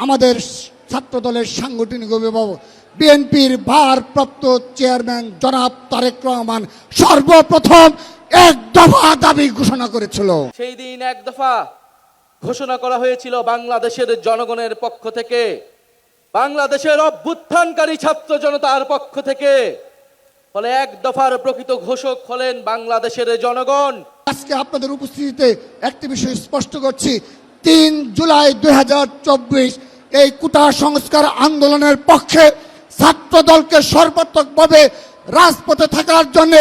আমাদের ছাত্র দলের সাংগঠনিক অভিভাবক বিএনপির ভারপ্রাপ্ত চেয়ারম্যান জনাব তারেক রহমান সর্বপ্রথম এক দফা দাবি ঘোষণা করেছিল। সেই দিন এক দফা ঘোষণা করা হয়েছিল বাংলাদেশের জনগণের পক্ষ থেকে, বাংলাদেশের অভ্যুত্থানকারী ছাত্র জনতার পক্ষ থেকে। ফলে এক দফার প্রকৃত ঘোষক হলেন বাংলাদেশের জনগণ। আজকে আপনাদের উপস্থিতিতে একটি বিষয় স্পষ্ট করছি, ৩ জুলাই ২০২৪ এই কোটা সংস্কার আন্দোলনের পক্ষে ছাত্র দলকে সর্বাত্মকভাবে রাজপথে থাকার জন্য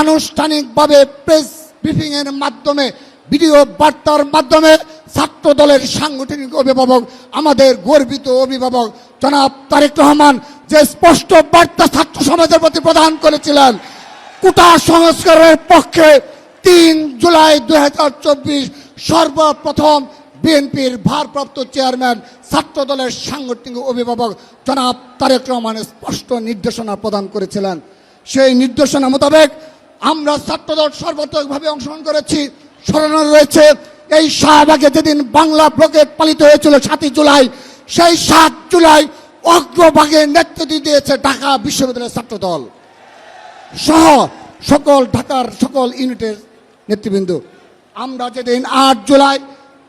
আনুষ্ঠানিকভাবে প্রেস ব্রিফিং এর মাধ্যমে, ভিডিও বার্তার মাধ্যমে ছাত্র দলের সাংগঠনিক অভিভাবক, আমাদের গর্বিত অভিভাবক জনাব তারেক রহমান যে স্পষ্ট বার্তা ছাত্র সমাজের প্রতি প্রদান করেছিলেন, কোটা সংস্কারের পক্ষে ৩ জুলাই ২০২৪ সর্বপ্রথম বিএনপির ভারপ্রাপ্ত চেয়ারম্যান ছাত্র দলের সাংগঠনিক অভিভাবক জনাব তারেক রহমান স্পষ্ট নির্দেশনা প্রদান করেছিলেন। সেই নির্দেশনা মোতাবেক আমরা ছাত্রদল সর্বাত্মকভাবে অংশগ্রহণ করেছি। স্মরণে রয়েছে এই শাহবাগে যেদিন বাংলা ব্লকেট পালিত হয়েছিল ৭ই জুলাই, সেই ৭ জুলাই অগ্রভাগে নেতৃত্ব দিয়েছে ঢাকা বিশ্ববিদ্যালয়ের ছাত্রদল সহ সকল ঢাকার সকল ইউনিটের নেতৃবৃন্দ। আমরা যেদিন ৮ জুলাই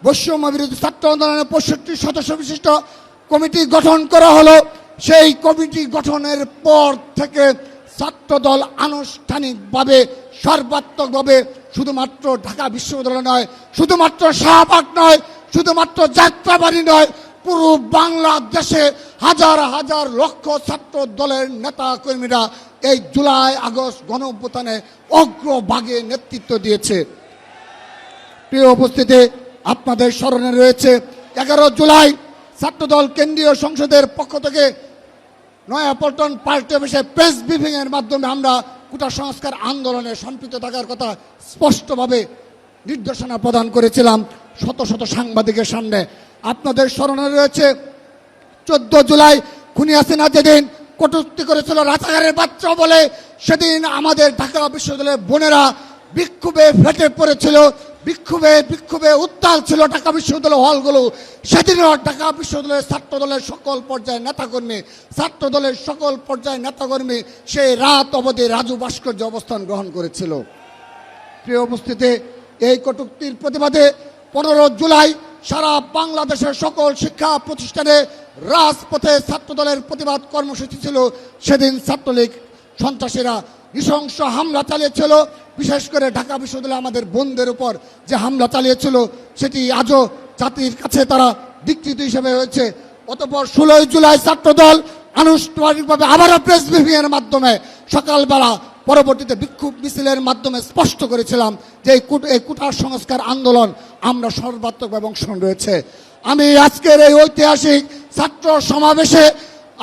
বৈষম্য বিরোধী ছাত্র আন্দোলনের ৬৫ সদস্য বিশিষ্ট কমিটি গঠন করা হলো, সেই কমিটি গঠনের পর থেকে ছাত্রদল আনুষ্ঠানিকভাবে সর্বাত্মকভাবে শুধুমাত্র ঢাকা বিশ্ববিদ্যালয় নয়, শুধুমাত্র শাহবাগ নয়, শুধুমাত্র যাত্রাবাড়ি নয়, পুরো বাংলাদেশে হাজার হাজার লক্ষ ছাত্র দলের নেতা কর্মীরা এই জুলাই আগস্ট গণঅভ্যুত্থানে অগ্রভাগে নেতৃত্ব দিয়েছে। প্রিয় উপস্থিতি, আপনাদের স্মরণে রয়েছে 11 জুলাই ছাত্রদল কেন্দ্রীয় সংসদের পক্ষ থেকে নয়াপল্টন পার্টি অফিসে প্রেস ব্রিফিং এর মাধ্যমে আমরা কোটা সংস্কার আন্দোলনে সম্পৃক্ত থাকার কথা স্পষ্টভাবে নির্দেশনা প্রদান করেছিলাম শত শত সাংবাদিকের সামনে। আপনাদের স্মরণে রয়েছে 14 জুলাই খুনি হাসিনা যেদিন কটূক্তি করেছিল রাজাকারের বাচ্চা বলে, সেদিন আমাদের ঢাকা বিশ্ববিদ্যালয়ের বোনেরা বিক্ষোভে ফেটে পড়েছিল, বিক্ষোভে উত্তাল ছিল ঢাকা বিশ্ববিদ্যালয় হলগুলো। সেদিনও ঢাকা বিশ্ববিদ্যালয়ের ছাত্র দলের সকল পর্যায়ের নেতাকর্মী, ছাত্র দলের সকল পর্যায়ের নেতাকর্মী সেই রাত অবধি রাজু ভাস্কর্য অবস্থান গ্রহণ করেছিল। প্রিয় উপস্থিতি, এই কটূক্তির প্রতিবাদে 15 জুলাই সারা বাংলাদেশের সকল শিক্ষা প্রতিষ্ঠানে রাজপথে ছাত্র দলের প্রতিবাদ কর্মসূচি ছিল। সেদিন ছাত্রলীগ সন্ত্রাসীরা নৃশংস হামলা চালিয়েছিল, বিশেষ করে ঢাকা বিশ্ববিদ্যালয়ে আমাদের বোনদের উপর যে হামলা চালিয়েছিল সেটি আজও জাতির কাছে তারা ধিক্কৃত হিসেবে হয়েছে। অতঃপর 16 জুলাই ছাত্রদল আনুষ্ঠানিকভাবে আবারও প্রেস ব্রিফিং এর মাধ্যমে সকালবেলা, পরবর্তীতে বিক্ষোভ মিছিলের মাধ্যমে স্পষ্ট করেছিলাম যে এই কোটা সংস্কার আন্দোলন আমরা সর্বাত্মকভাবে অংশগ্রহণ রয়েছে। আমি আজকের এই ঐতিহাসিক ছাত্র সমাবেশে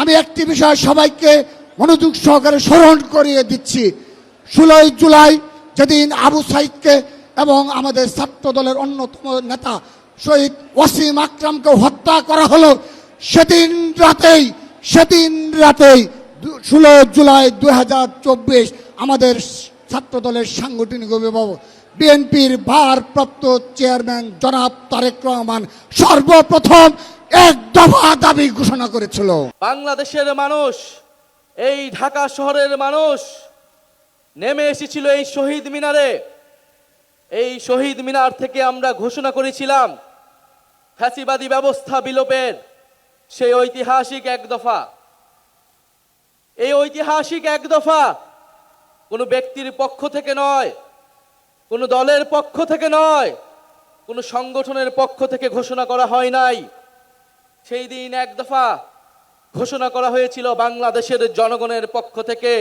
আমি একটি বিষয় সবাইকে মনোযোগ সহকারে স্মরণ করিয়ে দিচ্ছি। 16 জুলাই যেদিন আবু সাইদকে এবং আমাদের ছাত্র দলের অন্যতম নেতা শহীদ ওয়াসিম আকরামকে হত্যা করা হলো, সেদিন রাতেই 16 জুলাই 2024 আমাদের ছাত্র দলের সাংগঠনিক অভিভাবক বিএনপির ভারপ্রাপ্ত চেয়ারম্যান জনাব তারেক রহমান সর্বপ্রথম এক দফা দাবি ঘোষণা করেছিল। বাংলাদেশের মানুষ, এই ঢাকা শহরের মানুষ নেমে এসেছিল এই শহীদ মিনারে। এই শহীদ মিনার থেকে আমরা ঘোষণা করেছিলাম ফ্যাসিবাদী ব্যবস্থা বিলোপের সেই ঐতিহাসিক এক দফা। এই ঐতিহাসিক এক দফা কোনো ব্যক্তির পক্ষ থেকে নয়, কোনো দলের পক্ষ থেকে নয়, কোনো সংগঠনের পক্ষ থেকে ঘোষণা করা হয় নাই। সেই দিন এক দফা ঘোষণা করা হয়েছিল বাংলাদেশের জনগণের পক্ষ থেকে,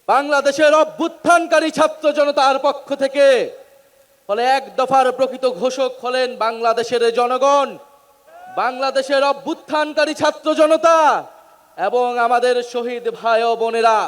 বাংলাদেশের অভ্যুত্থানকারী ছাত্র জনতার পক্ষ থেকে। ফলে এক দফার প্রকৃত ঘোষক হলেন বাংলাদেশের জনগণ, বাংলাদেশের অভ্যুত্থানকারী ছাত্র জনতা এবং আমাদের শহীদ ভাই ও বোনেরা।